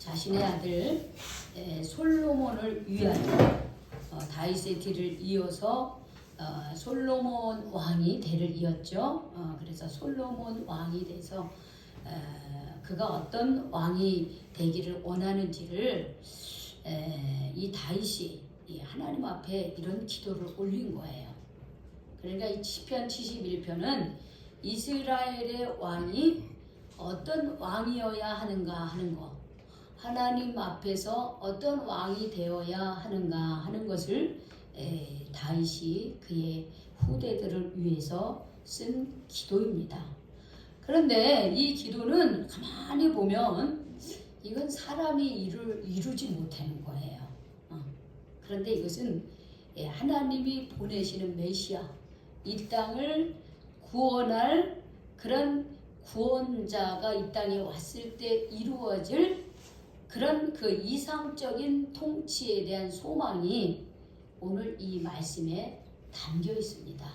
자신의 아들 솔로몬을 위하여 다윗의 뒤를 이어서 솔로몬 왕이 대를 이었죠. 그래서 솔로몬 왕이 돼서 그가 어떤 왕이 되기를 원하는지를 이 다윗이 하나님 앞에 이런 기도를 올린 거예요. 그러니까 이 시편 71편은 이스라엘의 왕이 어떤 왕이어야 하는가 하는 것, 하나님 앞에서 어떤 왕이 되어야 하는가 하는 것을 다윗이 그의 후대들을 위해서 쓴 기도입니다. 그런데 이 기도는 가만히 보면 이건 사람이 이루지 못하는 거예요. 그런데 이것은 하나님이 보내시는 메시아, 이 땅을 구원할 그런 구원자가 이 땅에 왔을 때 이루어질 그런 그 이상적인 통치에 대한 소망이 오늘 이 말씀에 담겨 있습니다.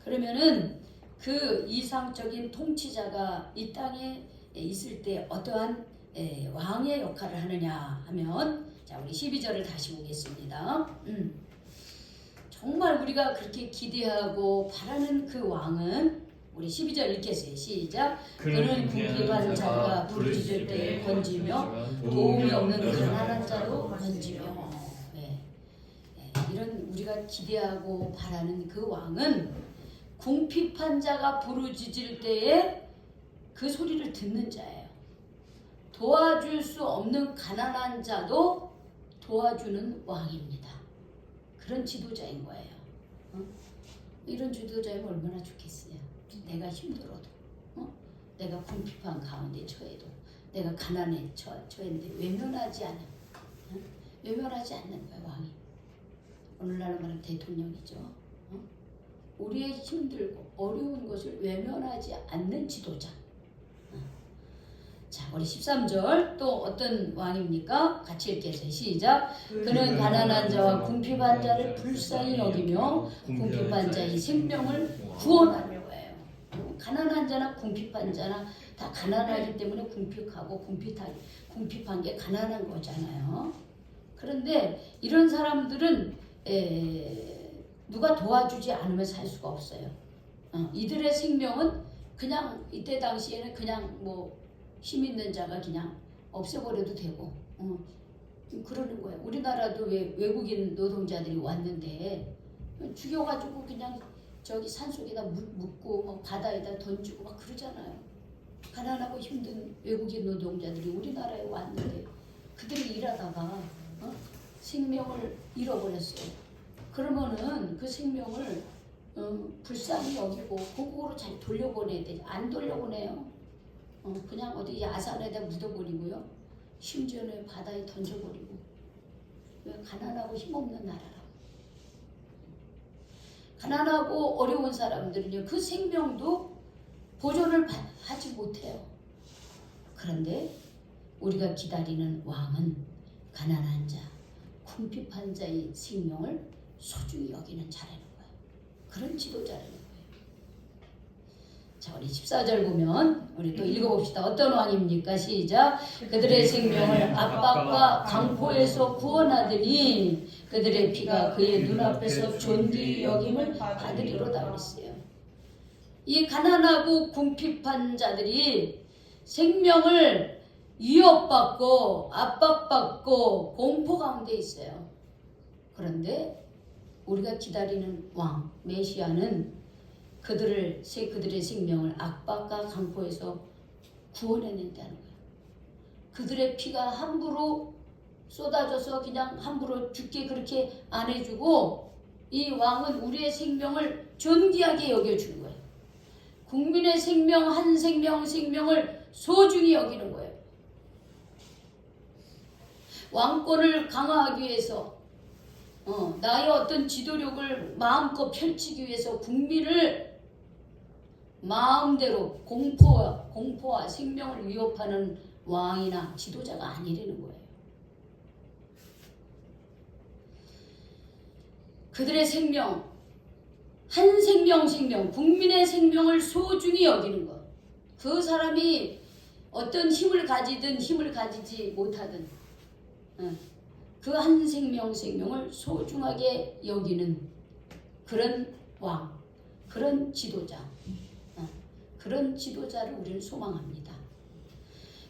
그러면은 그 이상적인 통치자가 이 땅에 있을 때 어떠한 왕의 역할을 하느냐 하면, 자, 우리 12절을 다시 보겠습니다. 정말 우리가 그렇게 기대하고 바라는 그 왕은, 우리 12절 읽겠어요. 시작. 그는 궁핍한 자가 부르짖을 때에 건지며 도움이 없는 가난한 자도 건지며. 이런 우리가 기대하고 바라는 그 왕은 궁핍한 자가 부르짖을 때에 그 소리를 듣는 자예요. 도와줄 수 없는 가난한 자도 도와주는 왕입니다. 그런 지도자인 거예요. 이런 지도자이면 얼마나 좋겠어요. 내가 힘들어도, 내가 궁핍한 가운데 처해도, 내가 가난에 처했는데 외면하지 않는, 외면하지 않는 거예요, 왕이. 오늘날 말하면 대통령이죠. 우리의 힘들고 어려운 것을 외면하지 않는 지도자. 자, 우리 13절 또 어떤 왕입니까? 같이 읽겠어요. 시작. 그는 가난한 자와 궁핍한 자를 불쌍히 여기며 궁핍한 자의 생명을 구원하려고 해요. 가난한 자나 궁핍한 자나 다 가난하기 때문에 궁핍하고 궁핍한 게 가난한 거잖아요. 그런데 이런 사람들은 누가 도와주지 않으면 살 수가 없어요. 이들의 생명은 그냥 이때 당시에는 그냥 뭐 힘 있는 자가 그냥 없애버려도 되고 그러는 거예요. 우리나라도 왜 외국인 노동자들이 왔는데 죽여가지고 그냥 저기 산속에다 묻고 막 바다에다 던지고 막 그러잖아요. 가난하고 힘든 외국인 노동자들이 우리나라에 왔는데 그들이 일하다가 생명을 잃어버렸어요. 그러면은 그 생명을 불쌍히 여기고 고국으로 잘 돌려보내야 돼. 안 돌려보내요. 그냥 어디 야산에다 묻어버리고요. 심지어는 바다에 던져버리고. 왜? 가난하고 힘없는 나라라고. 가난하고 어려운 사람들은요, 그 생명도 보존을 하지 못해요. 그런데 우리가 기다리는 왕은 가난한 자, 궁핍한 자의 생명을 소중히 여기는 자라는 거예요. 그런 지도자라는 거예요. 자, 우리 14절 보면 우리 또 읽어봅시다. 어떤 왕입니까? 시작. 그들의 생명을 압박과 강포에서 구원하더니 그들의 피가 그의 눈앞에서 존귀 여김을 받으리로다 그랬어요. 이 가난하고 궁핍한 자들이 생명을 위협받고 압박받고 공포 가운데 있어요. 그런데 우리가 기다리는 왕 메시아는 그들의 생명을 압박과 강포에서 구원해낸다는 거예요. 그들의 피가 함부로 쏟아져서 그냥 함부로 죽게 그렇게 안 해주고, 이 왕은 우리의 생명을 존귀하게 여겨주는 거예요. 국민의 생명 한 생명을 소중히 여기는 거예요. 왕권을 강화하기 위해서 나의 어떤 지도력을 마음껏 펼치기 위해서 국민을 마음대로 공포와 생명을 위협하는 왕이나 지도자가 아니라는 거예요. 그들의 생명, 한 생명, 국민의 생명을 소중히 여기는 것. 그 사람이 어떤 힘을 가지든 힘을 가지지 못하든 그 한 생명을 소중하게 여기는 그런 왕, 그런 지도자, 그런 지도자를 우리는 소망합니다.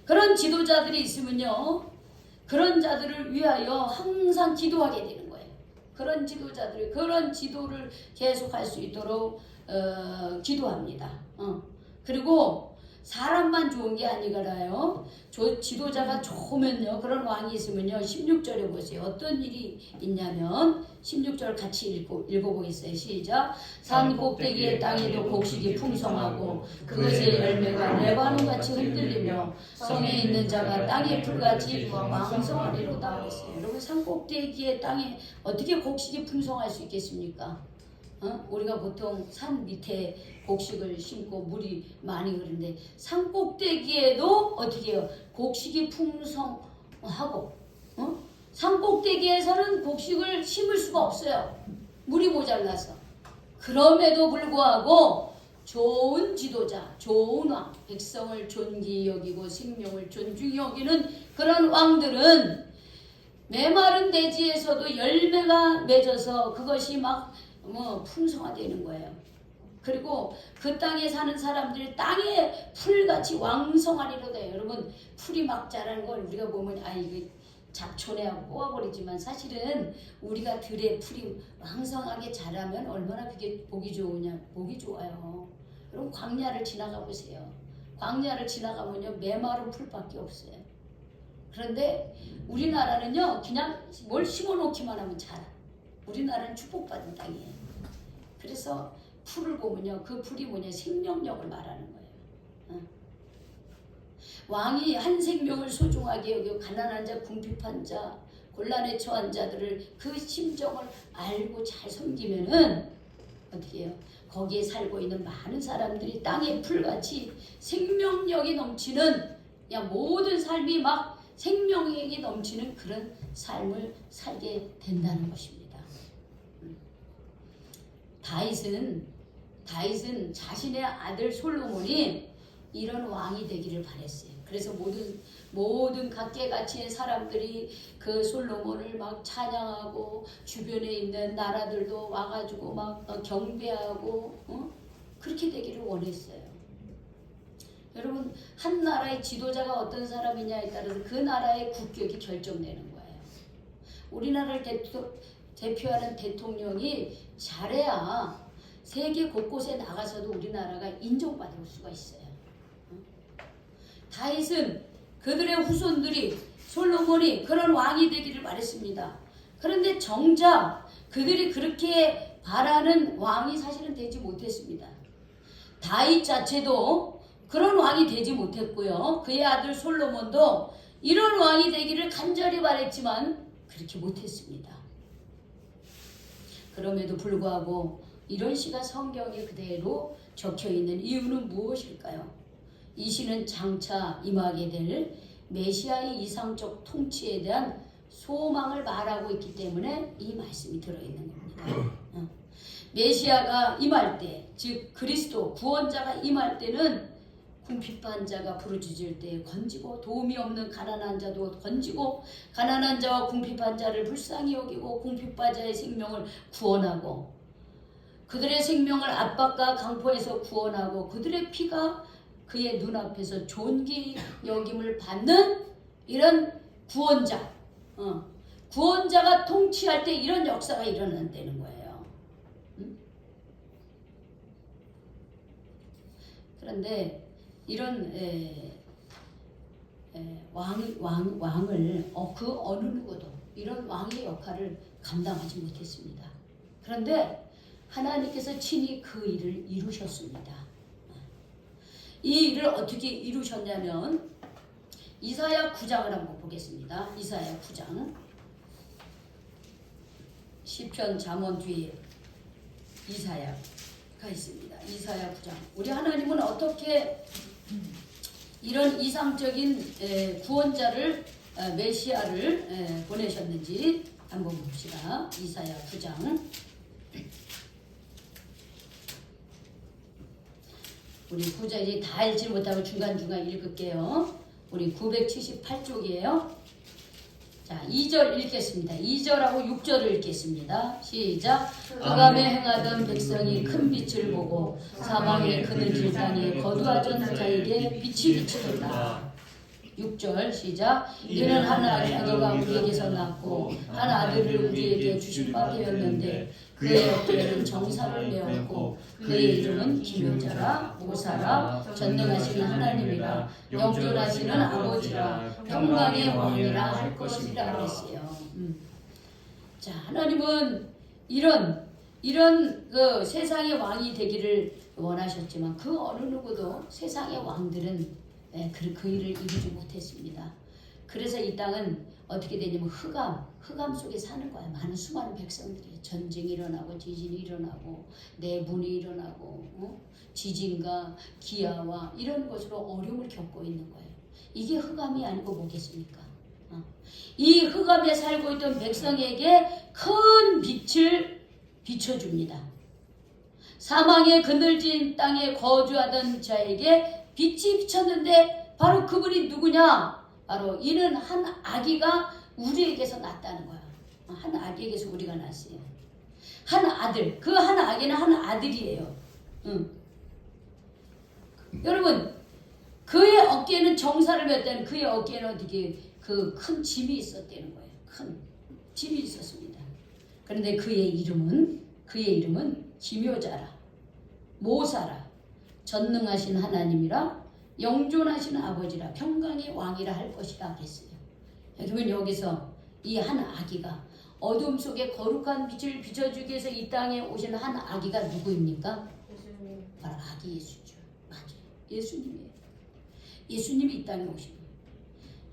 그런 지도자들이 있으면요, 그런 자들을 위하여 항상 기도하게 되는 거예요. 그런 지도자들, 그런 지도를 계속할 수 있도록 기도합니다. 그리고 사람만 좋은 게 아니라요. 지도자가 좋으면요. 그런 왕이 있으면요. 16절에 보세요. 어떤 일이 있냐면 16절 같이 읽어보겠어요. 시작. 산 꼭대기의 땅에도 곡식이 풍성하고 그것의 열매가 레바논같이 흔들리며 성에 있는 자가 땅의 풀같이 왕성하리로다 했어요. 여러분 산 꼭대기의 땅에 어떻게 곡식이 풍성할 수 있겠습니까? 우리가 보통 산 밑에 곡식을 심고 물이 많이 흐르는데 산 꼭대기에도 어떻게 해요? 곡식이 풍성하고 산 꼭대기에서는 곡식을 심을 수가 없어요. 물이 모자라서. 그럼에도 불구하고 좋은 지도자, 좋은 왕, 백성을 존귀히 여기고 생명을 존중히 여기는 그런 왕들은 메마른 대지에서도 열매가 맺어서 그것이 막 풍성화되는 거예요. 그리고 그 땅에 사는 사람들이 땅에 풀같이 왕성하리로다. 여러분 풀이 막 자라는 걸 우리가 보면 이거 잡초네 하고 뽑아버리지만 사실은 우리가 들에 풀이 왕성하게 자라면 얼마나 그게 보기 좋아요. 여러분 광야를 지나가 보세요. 광야를 지나가면요 메마른 풀밖에 없어요. 그런데 우리나라는요 그냥 뭘 심어놓기만 하면 자라. 우리나라는 축복받은 땅이에요. 그래서 풀을 보면요 그 풀이 생명력을 말하는 거예요. 왕이 한 생명을 소중하게 여기고 가난한 자, 궁핍한 자, 곤란에 처한 자들을 그 심정을 알고 잘 섬기면은 어떻게 해요? 거기에 살고 있는 많은 사람들이 땅의 풀같이 생명력이 넘치는 모든 삶이 막 생명력이 넘치는 그런 삶을 살게 된다는 것입니다. 다윗은 자신의 아들 솔로몬이 이런 왕이 되기를 바랬어요. 그래서 모든 각계각층의 사람들이 그 솔로몬을 막 찬양하고 주변에 있는 나라들도 와가지고 막 경배하고 그렇게 되기를 원했어요. 여러분 한 나라의 지도자가 어떤 사람이냐에 따라서 그 나라의 국격이 결정되는 거예요. 우리나라를 대표하는 대통령이 잘해야 세계 곳곳에 나가서도 우리나라가 인정받을 수가 있어요. 다윗은 그들의 후손들이 솔로몬이 그런 왕이 되기를 바랬습니다. 그런데 정작 그들이 그렇게 바라는 왕이 사실은 되지 못했습니다. 다윗 자체도 그런 왕이 되지 못했고요. 그의 아들 솔로몬도 이런 왕이 되기를 간절히 바랬지만 그렇게 못했습니다. 그럼에도 불구하고 이런 시가 성경에 그대로 적혀있는 이유는 무엇일까요? 이 시는 장차 임하게 될 메시아의 이상적 통치에 대한 소망을 말하고 있기 때문에 이 말씀이 들어있는 겁니다. 메시아가 임할 때, 즉 그리스도 구원자가 임할 때는 궁핍한 자가 부르짖을 때 건지고 도움이 없는 가난한 자도 건지고 가난한 자와 궁핍한 자를 불쌍히 여기고 궁핍한 자의 생명을 구원하고 그들의 생명을 압박과 강포에서 구원하고 그들의 피가 그의 눈앞에서 존귀 여김을 받는 이런 구원자가 통치할 때 이런 역사가 일어난다는 거예요. 그런데 이런 왕을 그 어느 누구도 이런 왕의 역할을 감당하지 못했습니다. 그런데 하나님께서 친히 그 일을 이루셨습니다. 이 일을 어떻게 이루셨냐면 이사야 9장을 한번 보겠습니다. 이사야 9장 시편 잠언 뒤에 이사야가 있습니다. 이사야 9장. 우리 하나님은 어떻게 이런 이상적인 구원자를 메시아를 보내셨는지 한번 봅시다. 이사야 9장 우리 구절 이제 다 읽지 못하고 중간중간 읽을게요. 우리 978쪽이에요. 자, 2절 읽겠습니다. 2절하고 6절을 읽겠습니다. 시작. 흑암에 행하던 백성이 큰 빛을 보고 사망의 그늘질 땅에 거두어진 자에게 빛이 비추었다. 6절 시작. 이는 한 아기가 우리에게서 낳고 한 아들을 우리에게 주신 바 되었는데 그의 어깨에는 정사를 메었고 그의 이름은 기묘자라 모사라 전능하시는 하나님이라 영존하시는 아버지라 평강의 왕이라 할 것이라 그랬어요. 자, 하나님은 이런 그 세상의 왕이 되기를 원하셨지만 그 어느 누구도 세상의 왕들은 그 일을 이루지 못했습니다. 그래서 이 땅은 어떻게 되냐면 흑암 속에 사는 거야. 많은 수많은 백성들이 전쟁이 일어나고 지진이 일어나고 내분이 일어나고 지진과 기아와 이런 것으로 어려움을 겪고 있는 거예요. 이게 흑암이 아니고 뭐겠습니까? 이 흑암에 살고 있던 백성에게 큰 빛을 비춰줍니다. 사망의 그늘진 땅에 거주하던 자에게 빛이 비쳤는데 바로 그분이 누구냐? 바로 이는 한 아기가 우리에게서 났다는 거야. 한 아기에게서 우리가 났어요. 한 아들. 그 한 아기는 한 아들이에요. 여러분, 그의 어깨에는 정사를 맸다는 그의 어깨에는 어떻게 그 큰 짐이 있었다는 거예요. 큰 짐이 있었습니다. 그런데 그의 이름은 기묘자라, 모사라, 전능하신 하나님이라 영존하시는 아버지라 평강의 왕이라 할 것이라 그랬어요. 그러면 여기서 이 한 아기가 어둠 속에 거룩한 빛을 비춰주기 위해서 이 땅에 오신 한 아기가 누구입니까? 예수님. 바로 아기 예수죠. 맞아요. 예수님이에요. 예수님이 이 땅에 오신 거예요.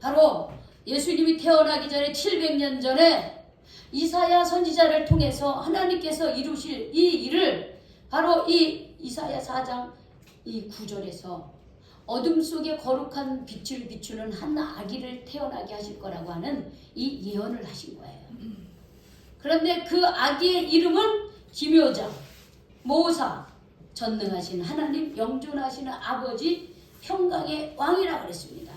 바로 예수님이 태어나기 전에 700년 전에 이사야 선지자를 통해서 하나님께서 이루실 이 일을 바로 이 이사야 4장 이 9절에서 어둠 속에 거룩한 빛을 비추는 한 아기를 태어나게 하실 거라고 하는 이 예언을 하신 거예요. 그런데 그 아기의 이름은 기묘자, 모사, 전능하신 하나님, 영존하시는 아버지, 평강의 왕이라고 그랬습니다.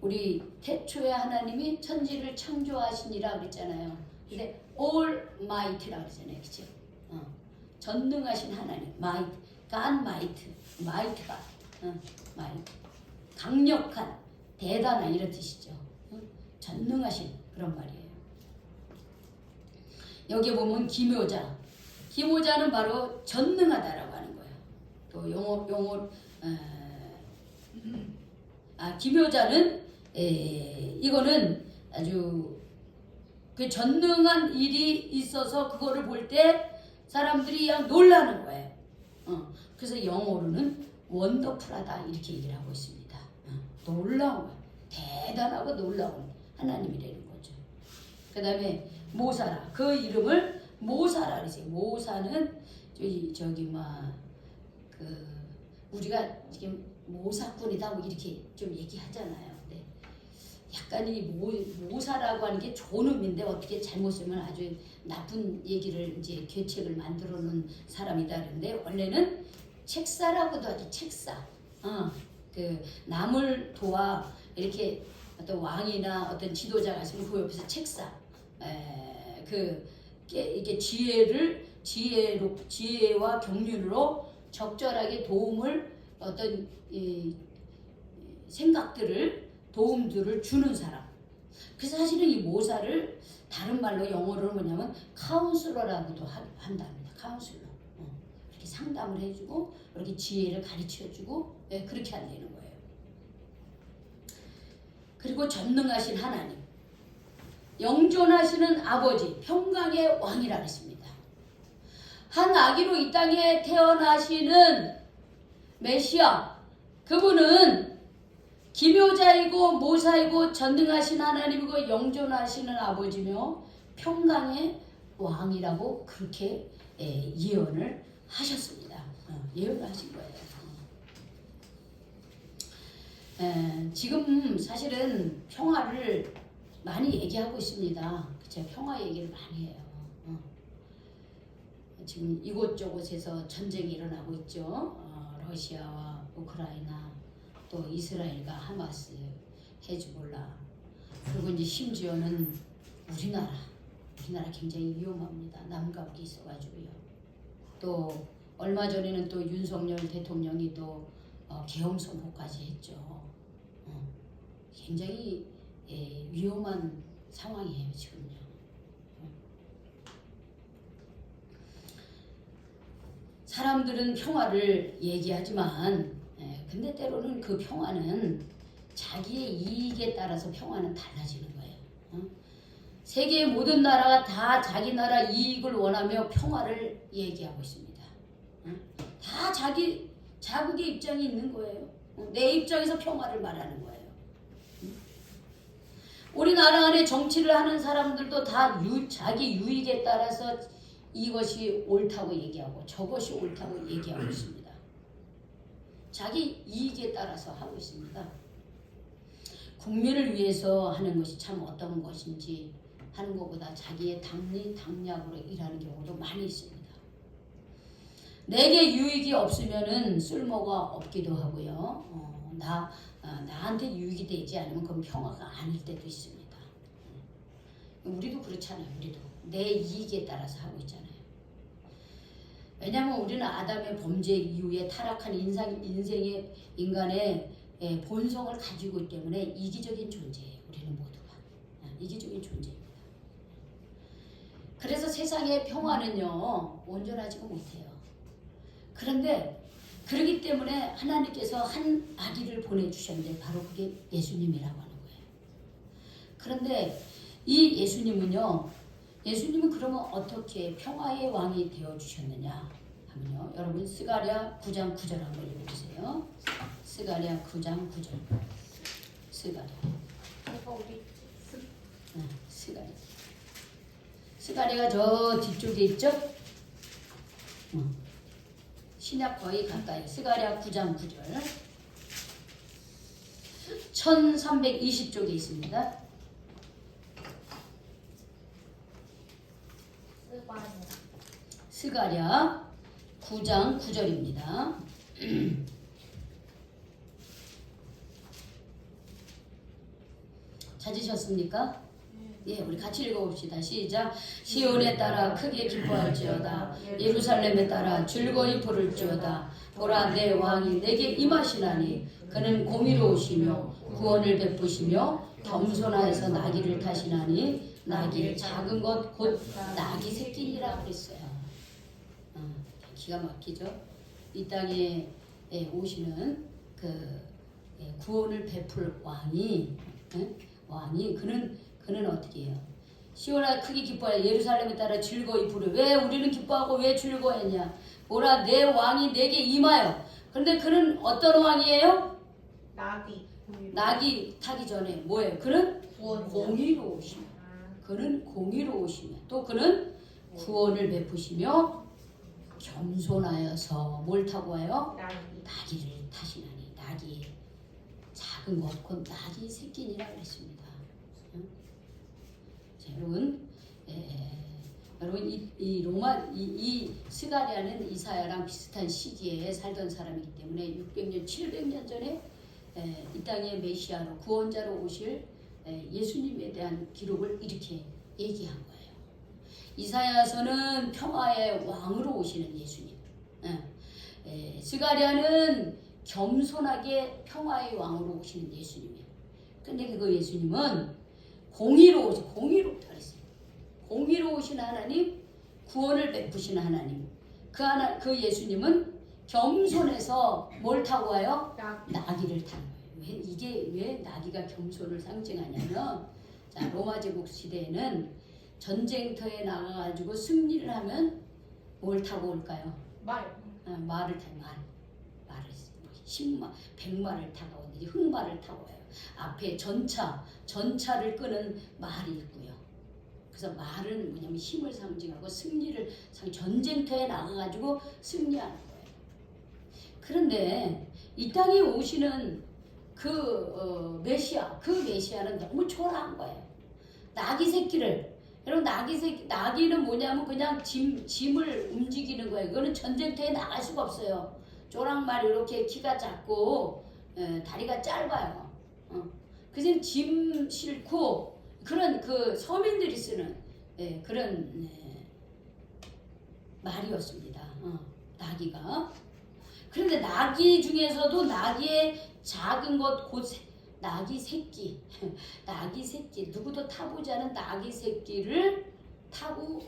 우리 태초에 하나님이 천지를 창조하시니라 그랬잖아요. 근데 Almighty라고 그랬잖아요. 그치? 전능하신 하나님, Might, God Might, Might God. 강력한, 대단한 이런 뜻이죠. 전능하신 그런 말이에요. 여기 보면 기묘자는 바로 전능하다라고 하는 거예요. 또 용어 기묘자는 이거는 아주 그 전능한 일이 있어서 그거를 볼 때 사람들이 그냥 놀라는 거예요. 그래서 영어로는 원더풀하다 이렇게 얘기를 하고 있습니다. 놀라운 거예요. 대단하고 놀라운 하나님이라는 거죠. 그 다음에 모사라. 그 이름을 모사라 그랬어요. 모사는 우리가 지금 모사꾼이다 뭐 이렇게 좀 얘기하잖아요. 네. 약간 이 모사라고 하는 게 좋은 의미인데 어떻게 잘못 쓰면 아주 나쁜 얘기를 이제 괴책을 만들어 놓은 사람이다 그러는데 원래는 책사라고도 하죠. 책사. 그 남을 도와 이렇게 어떤 왕이나 어떤 지도자가 있으면 그 옆에서 책사. 이게 지혜와 경륜으로 적절하게 도움을 어떤 도움들을 주는 사람. 그래서 사실은 이 모사를 다른 말로 영어로는 뭐냐면 카운슬러라고도 한답니다. 카운슬러. 이렇게 상담을 해주고 이렇게 지혜를 가르쳐주고 그렇게 한다는 거예요. 그리고 전능하신 하나님, 영존하시는 아버지, 평강의 왕이라 했습니다. 한 아기로 이 땅에 태어나시는 메시아, 그분은 기묘자이고 모사이고 전능하신 하나님이고 영존하시는 아버지며 평강의 왕이라고 그렇게 예언을 하셨습니다. 예언을 하신 거예요. 지금 사실은 평화를 많이 얘기하고 있습니다. 제가 평화 얘기를 많이 해요. 지금 이곳저곳에서 전쟁이 일어나고 있죠. 러시아와 우크라이나 또 이스라엘과 하마스, 헤즈볼라 그리고 이제 심지어는 우리나라 굉장히 위험합니다. 남과 북이 있어가지고요. 또 얼마 전에는 또 윤석열 대통령이 또 계엄 선포까지 했죠. 굉장히 위험한 상황이에요 지금요. 사람들은 평화를 얘기하지만 근데 때로는 그 평화는 자기의 이익에 따라서 평화는 달라지는 거예요. 세계의 모든 나라가 다 자기 나라 이익을 원하며 평화를 얘기하고 있습니다. 다 자국의 입장이 있는 거예요. 내 입장에서 평화를 말하는 거예요. 우리나라 안에 정치를 하는 사람들도 다 자기 유익에 따라서 이것이 옳다고 얘기하고 저것이 옳다고 얘기하고 있습니다. 자기 이익에 따라서 하고 있습니다. 국민을 위해서 하는 것이 참 어떤 것인지 하는 것보다 자기의 당략으로 일하는 경우도 많이 있습니다. 내게 유익이 없으면은 쓸모가 없기도 하고요. 나한테 유익이 되지 않으면 그건 평화가 아닐 때도 있습니다. 우리도 그렇잖아요. 우리도 내 이익에 따라서 하고 있잖아요. 왜냐하면 우리는 아담의 범죄 이후에 타락한 인생의 인간의 본성을 가지고 있기 때문에 이기적인 존재예요. 우리는 모두가 이기적인 존재입니다. 그래서 세상의 평화는요 온전하지가 못해요. 그런데 그렇기 때문에 하나님께서 한 아기를 보내주셨는데 바로 그게 예수님이라고 하는 거예요. 그런데 이 예수님은 그러면 어떻게 평화의 왕이 되어주셨느냐 하면요. 여러분 스가랴 9장 9절 한번 읽어보세요. 스가랴 9장 9절. 스가랴가 저 뒤쪽에 있죠? 신약 거의 가까이. 스가랴 9장 9절. 1320쪽에 있습니다. 스가랴 9장 9절입니다. 찾으셨습니까? 예, 우리 같이 읽어봅시다. 시작. 시온에 따라 크게 기뻐할지어다. 예루살렘에 따라 즐거이 부를지어다. 보라, 내 왕이 내게 임하시나니 그는 공의로우시며 구원을 베푸시며 겸손하여서 나귀를 타시나니 나귀를 작은 것 곧 나귀 새끼니라 그랬어요. 기가 막히죠. 이 땅에 오시는 그 구원을 베풀 왕이 그는 어떻게 해요? 시온아 크게 기뻐해. 예루살렘에 따라 즐거이 부르. 왜 우리는 기뻐하고 왜 즐거워했냐? 보라, 내 왕이 내게 임하여. 그런데 그는 어떤 왕이에요? 나귀 타기 전에 뭐예요? 그는 공의로우시며. 그는 공의로우시며 또 그는 구원을 베푸시며 겸손하여서 뭘 타고 와요? 나귀를 타시나니. 나귀 작은 것 곧 나귀 새끼니라 그랬습니다. 자, 여러분 이 로마 이 스가랴는 이사야랑 비슷한 시기에 살던 사람이기 때문에 600년 700년 전에 이 땅에 메시아로 구원자로 오실 예수님에 대한 기록을 이렇게 얘기한 거예요. 이사야서는 평화의 왕으로 오시는 예수님. 스가랴는 겸손하게 평화의 왕으로 오시는 예수님이에요. 근데 그 예수님은 공의롭다 그랬어요. 공의로우신 하나님, 구원을 베푸시는 하나님. 그 예수님은 겸손해서 뭘 타고 와요? 나귀를 타는 거예요. 왜 나귀가 겸손을 상징하냐면, 자, 로마 제국 시대에는 전쟁터에 나가가지고 승리를 하면 뭘 타고 올까요? 말을 타고 말을 10만, 100마를 타고 오는데 흑마를 타고 와요. 앞에 전차를 끄는 말이 있고요. 그래서 말은 뭐냐면 힘을 상징하고 승리를 전쟁터에 나가가지고 승리하는 거예요. 그런데 이 땅에 오시는 그 메시아는 너무 초라한 거예요. 나귀 새끼를 여러분 나귀는 뭐냐면 그냥 짐을 움직이는 거예요. 그거는 전쟁터에 나갈 수가 없어요. 쪼랑말 이렇게 키가 작고 다리가 짧아요. 그래서 짐 싣고 그런 그 서민들이 쓰는 그런 말이었습니다. 나귀가. 그런데 나귀 중에서도 나귀의 작은 것 곧 나귀 새끼 나귀 새끼 누구도 타보지 않은 나귀 새끼를 타고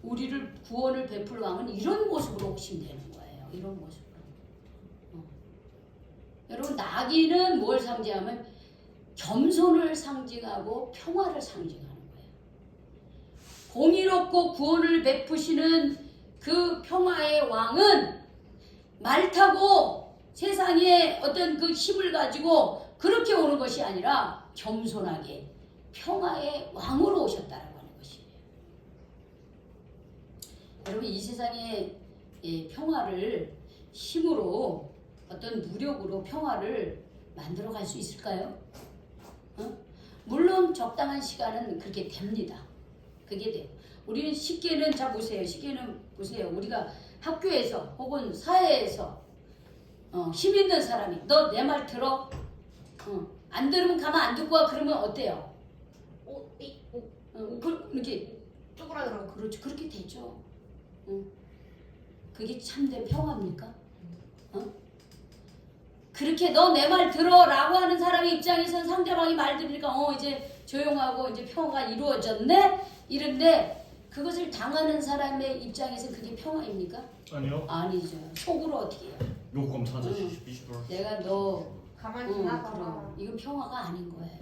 우리를 구원을 베풀 왕은 이런 모습으로 오신다는 거예요. 이런 모습으로. 여러분 나귀는 뭘 상징하면 겸손을 상징하고 평화를 상징하는 거예요. 공의롭고 구원을 베푸시는 그 평화의 왕은 말 타고 세상에 어떤 그 힘을 가지고 그렇게 오는 것이 아니라 겸손하게 평화의 왕으로 오셨다라고 하는 것이에요. 여러분 이 세상의 평화를 힘으로 어떤 무력으로 평화를 만들어 갈 수 있을까요? 물론 적당한 시간은 그렇게 됩니다. 그게 돼요. 우리는 쉽게는 자 보세요. 쉽게는 보세요. 우리가 학교에서 혹은 사회에서 힘 있는 사람이 너 내 말 들어? 안 들으면 가만 안 듣고 와 그러면 어때요? 이렇게 쪼그라들어. 그렇죠. 그렇게 되죠. 그게 참된 평화입니까? 그렇게 너 내 말 들어라고 하는 사람의 입장에서는 상대방이 말 들으니까 이제 조용하고 이제 평화가 이루어졌네 이런데 그것을 당하는 사람의 입장에서 그게 평화입니까? 아니요. 아니죠. 속으로 어떻게 해요? 요금 찾으시죠. 내가 너 가만히 지나가. 그럼 이건 평화가 아닌 거예요.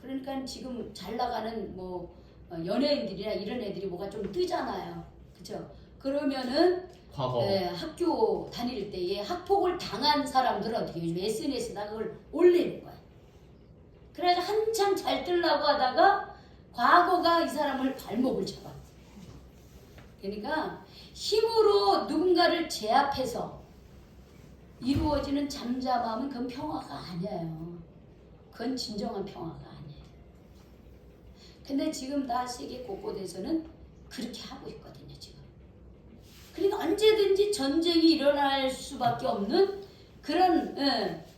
그러니까 지금 잘 나가는 뭐 연예인들이나 이런 애들이 뭐가 좀 뜨잖아요. 그렇죠? 그러면은 과거. 학교 다닐 때에 학폭을 당한 사람들은 어떻게 요즘 SNS에다 그걸 올리는 거야. 그래서 한참 잘 뜨려고 하다가 과거가 이 사람을 발목을 잡아. 그러니까 힘으로 누군가를 제압해서 이루어지는 잠잠함은 그건 평화가 아니에요. 그건 진정한 평화가 아니에요. 근데 지금 다 세계 곳곳에서는 그렇게 하고 있거든요. 지금. 그러니까 언제든지 전쟁이 일어날 수밖에 없는 그런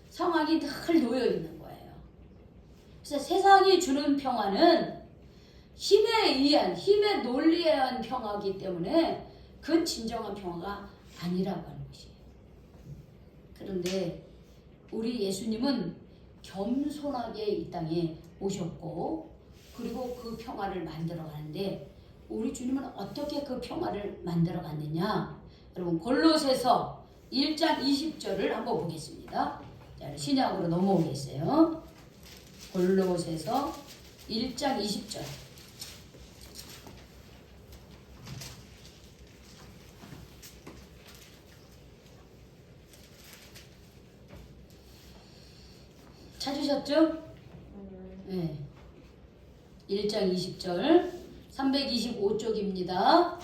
상황이 늘 놓여 있는 거예요. 그래서 세상이 주는 평화는 힘에 의한, 힘의 논리에 의한 평화이기 때문에 그건 진정한 평화가 아니라고 하는 것이에요. 그런데 우리 예수님은 겸손하게 이 땅에 오셨고 그리고 그 평화를 만들어 가는데 우리 주님은 어떻게 그 평화를 만들어 갔느냐? 여러분 골로새서 1장 20절을 한번 보겠습니다. 자, 신약으로 넘어오겠어요. 골로새서 1장 20절. 찾으셨죠? 네. 1장 20절 325쪽입니다.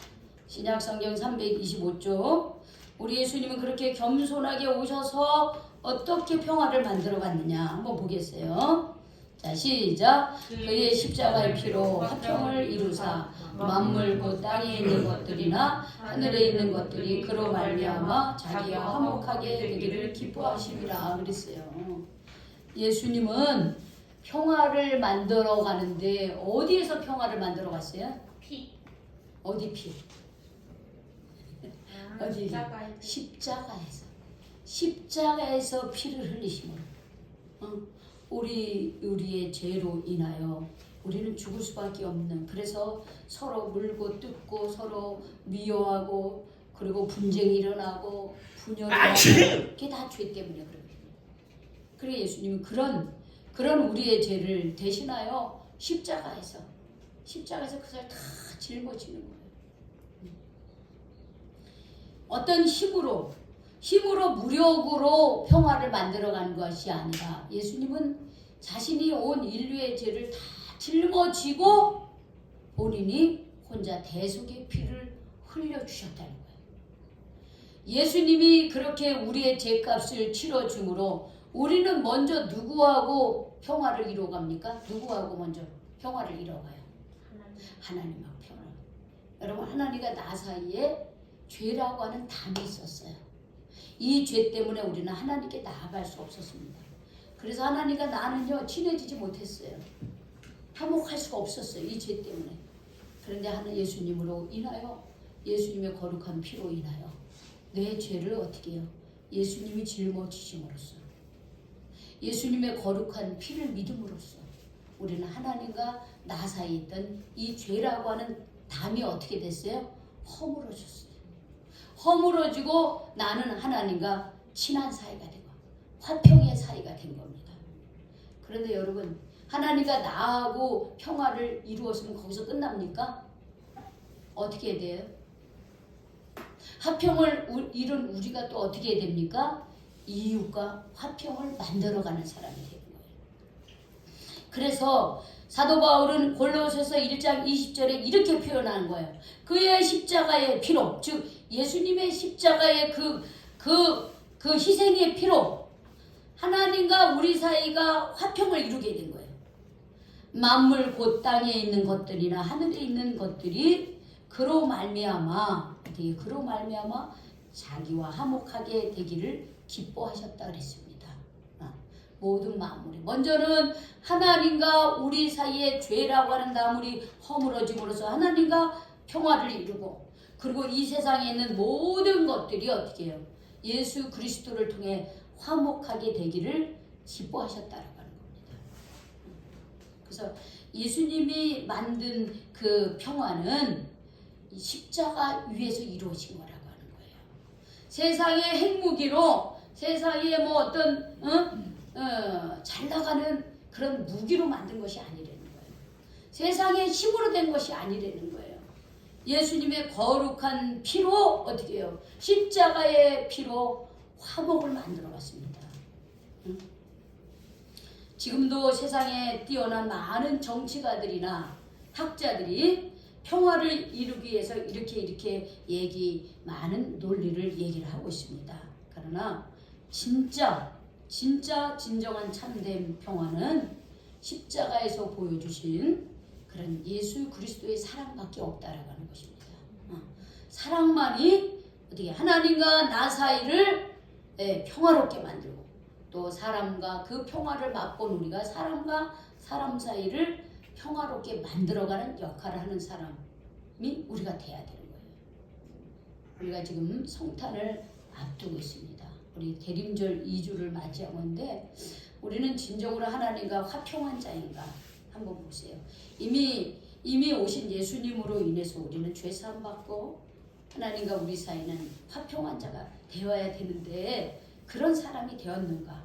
신약성경 325쪽. 우리 예수님은 그렇게 겸손하게 오셔서 어떻게 평화를 만들어 갔느냐 한번 보겠어요. 자 시작. 그의 십자가의 피로 화평을 이루사 만물 곧 땅에 있는 것들이나 하늘에 있는 것들이 그로 말미암아 자기와 화목하게 되기를 기뻐하심이라 그랬어요. 예수님은 평화를 만들어 가는데 어디에서 평화를 만들어 갔어요? 피. 어디 피? 어디? 십자가에서. 십자가에서 피를 흘리심으로 우리의 죄로 인하여 우리는 죽을 수밖에 없는 그래서 서로 물고 뜯고 서로 미워하고 그리고 분쟁이 일어나고 분열이 일어나고 그게 다 죄 때문에 그래요. 그래 예수님은 그런 우리의 죄를 대신하여 십자가에서 그것을 다 짊어지는 거예요. 어떤 힘으로 무력으로 평화를 만들어가는 것이 아니라 예수님은 자신이 온 인류의 죄를 다 짊어지고 본인이 혼자 대속의 피를 흘려주셨다는 거예요. 예수님이 그렇게 우리의 죄값을 치러줌으로 우리는 먼저 누구하고 평화를 이루어갑니까? 누구하고 먼저 평화를 이루어가요? 하나님하고 평화. 여러분 하나님과 나 사이에 죄라고 하는 담이 있었어요. 이 죄 때문에 우리는 하나님께 나아갈 수 없었습니다. 그래서 하나님과 나는요 친해지지 못했어요. 화목할 수가 없었어요. 이 죄 때문에. 그런데 하는 예수님으로 인하여, 예수님의 거룩한 피로 인하여 내 죄를 어떻게 해요? 예수님이 짊어지심으로써, 예수님의 거룩한 피를 믿음으로써 우리는 하나님과 나 사이에 있던 이 죄라고 하는 담이 어떻게 됐어요? 허물어졌어요. 허물어지고 나는 하나님과 친한 사이가 되고 화평의 사이가 된 겁니다. 그런데 여러분, 하나님과 나하고 평화를 이루었으면 거기서 끝납니까? 어떻게 해야 돼요? 화평을 이룬 우리가 또 어떻게 해야 됩니까? 이웃과 화평을 만들어가는 사람이 되는 거예요. 그래서 사도 바울은 골로새서 1장 20절에 이렇게 표현하는 거예요. 그의 십자가의 피로, 즉 예수님의 십자가의 그 희생의 피로 하나님과 우리 사이가 화평을 이루게 된 거예요. 만물 곧 땅에 있는 것들이나 하늘에 있는 것들이 그로 말미암아 자기와 화목하게 되기를 기뻐하셨다 그랬습니다. 모든 만물이 먼저는 하나님과 우리 사이의 죄라고 하는 나물이 허물어짐으로써 하나님과 평화를 이루고, 그리고 이 세상에 있는 모든 것들이 어떻게 해요? 예수 그리스도를 통해 화목하게 되기를 기뻐하셨다라고 하는 겁니다. 그래서 예수님이 만든 그 평화는 십자가 위에서 이루어진 거라고 하는 거예요. 세상의 핵무기로, 세상에 뭐 어떤 잘 나가는 그런 무기로 만든 것이 아니라는 거예요. 세상의 힘으로 된 것이 아니라는 거예요. 예수님의 거룩한 피로 어떻게 해요? 십자가의 피로 화목을 만들어 갔습니다. 지금도 세상에 뛰어난 많은 정치가들이나 학자들이 평화를 이루기 위해서 이렇게 많은 논리를 얘기를 하고 있습니다. 그러나 진정한 참된 평화는 십자가에서 보여주신 그런 예수 그리스도의 사랑밖에 없다라고 하는 것입니다. 사랑만이 어떻게 하나님과 나 사이를 평화롭게 만들고, 또 사람과 그 평화를 맛본 우리가 사람과 사람 사이를 평화롭게 만들어가는 역할을 하는 사람이 우리가 돼야 되는 거예요. 우리가 지금 성탄을 앞두고 있습니다. 우리 대림절 2주를 맞이하고 있는데 우리는 진정으로 하나님과 화평한 자인가 한번 보세요. 이미 오신 예수님으로 인해서 우리는 죄사함 받고 하나님과 우리 사이는 화평한 자가 되어야 되는데 그런 사람이 되었는가?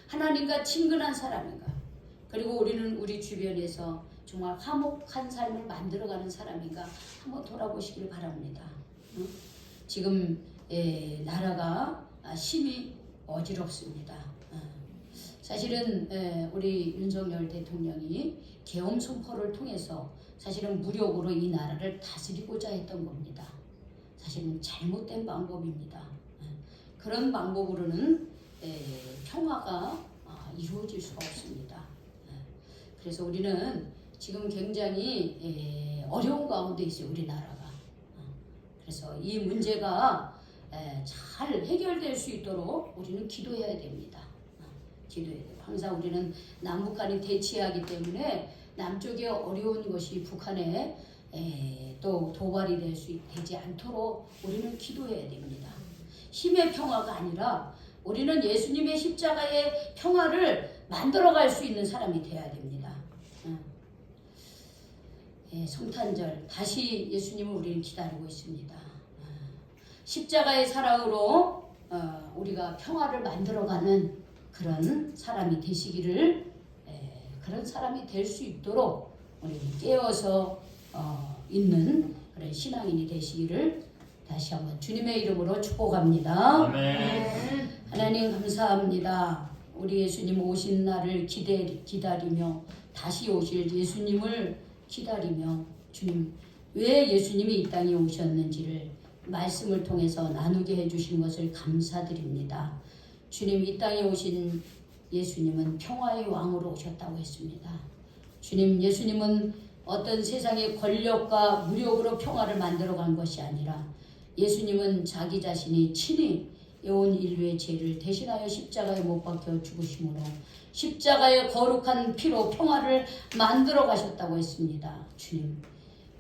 하나님과 친근한 사람인가? 그리고 우리는 우리 주변에서 정말 화목한 삶을 만들어가는 사람인가 한번 돌아보시길 바랍니다. 지금 나라가 심히 어지럽습니다. 사실은 우리 윤석열 대통령이 계엄 선포를 통해서 사실은 무력으로 이 나라를 다스리고자 했던 겁니다. 사실은 잘못된 방법입니다. 그런 방법으로는 평화가 이루어질 수가 없습니다. 그래서 우리는 지금 굉장히 어려운 가운데 있어요, 우리나라가. 그래서 이 문제가 잘 해결될 수 있도록 우리는 기도해야 됩니다. 기도해야 돼요. 항상 우리는 남북한이 대치하기 때문에 남쪽에 어려운 것이 북한에 또 도발이 되지 않도록 우리는 기도해야 됩니다. 힘의 평화가 아니라 우리는 예수님의 십자가의 평화를 만들어갈 수 있는 사람이 되어야 됩니다. 성탄절 다시 예수님을 우리는 기다리고 있습니다. 십자가의 사랑으로 우리가 평화를 만들어가는 그런 사람이 되시기를, 그런 사람이 될 수 있도록 우리는 깨어서 있는 그런 신앙인이 되시기를 다시 한번 주님의 이름으로 축복합니다. 아멘. 하나님 감사합니다. 우리 예수님 오신 날을 기다리며 다시 오실 예수님을 기다리며, 주님 왜 예수님이 이 땅에 오셨는지를 말씀을 통해서 나누게 해주신 것을 감사드립니다. 주님, 이 땅에 오신 예수님은 평화의 왕으로 오셨다고 했습니다. 주님, 예수님은 어떤 세상의 권력과 무력으로 평화를 만들어간 것이 아니라 예수님은 자기 자신이 친히 온 인류의 죄를 대신하여 십자가에 못 박혀 죽으심으로 십자가의 거룩한 피로 평화를 만들어 가셨다고 했습니다. 주님,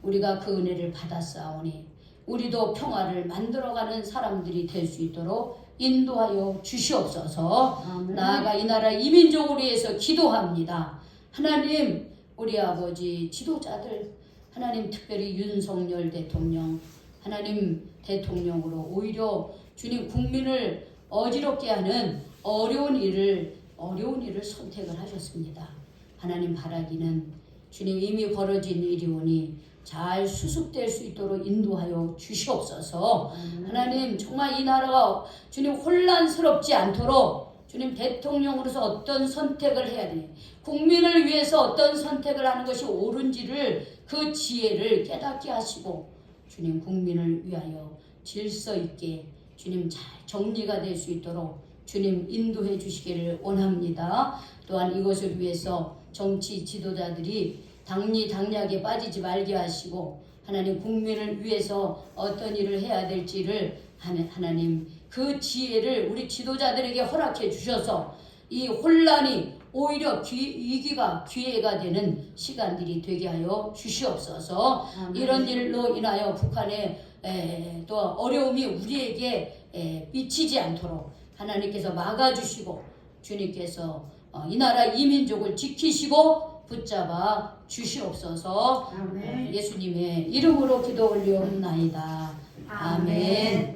우리가 그 은혜를 받았사오니 우리도 평화를 만들어가는 사람들이 될 수 있도록 인도하여 주시옵소서. 나아가 이 나라 이민족을 위해서 기도합니다. 하나님, 우리 아버지 지도자들, 하나님 특별히 윤석열 대통령, 하나님 대통령으로 오히려 주님 국민을 어지럽게 하는 어려운 일을 선택을 하셨습니다. 하나님 바라기는 주님 이미 벌어진 일이오니 잘 수습될 수 있도록 인도하여 주시옵소서. 하나님 정말 이 나라가 주님 혼란스럽지 않도록 주님 대통령으로서 어떤 선택을 해야 되니 국민을 위해서 어떤 선택을 하는 것이 옳은지를 그 지혜를 깨닫게 하시고 주님 국민을 위하여 질서 있게 주님 잘 정리가 될 수 있도록 주님 인도해 주시기를 원합니다. 또한 이것을 위해서 정치 지도자들이 당리당략에 빠지지 말게 하시고 하나님 국민을 위해서 어떤 일을 해야 될지를 하나님 그 지혜를 우리 지도자들에게 허락해 주셔서 이 혼란이 오히려 위기가 기회가 되는 시간들이 되게 하여 주시옵소서. 이런 일로 인하여 북한의 또 어려움이 우리에게 미치지 않도록 하나님께서 막아주시고 주님께서 이 나라 이민족을 지키시고 붙잡아 주시옵소서. 예수님의 이름으로 기도 올리옵나이다. 아멘.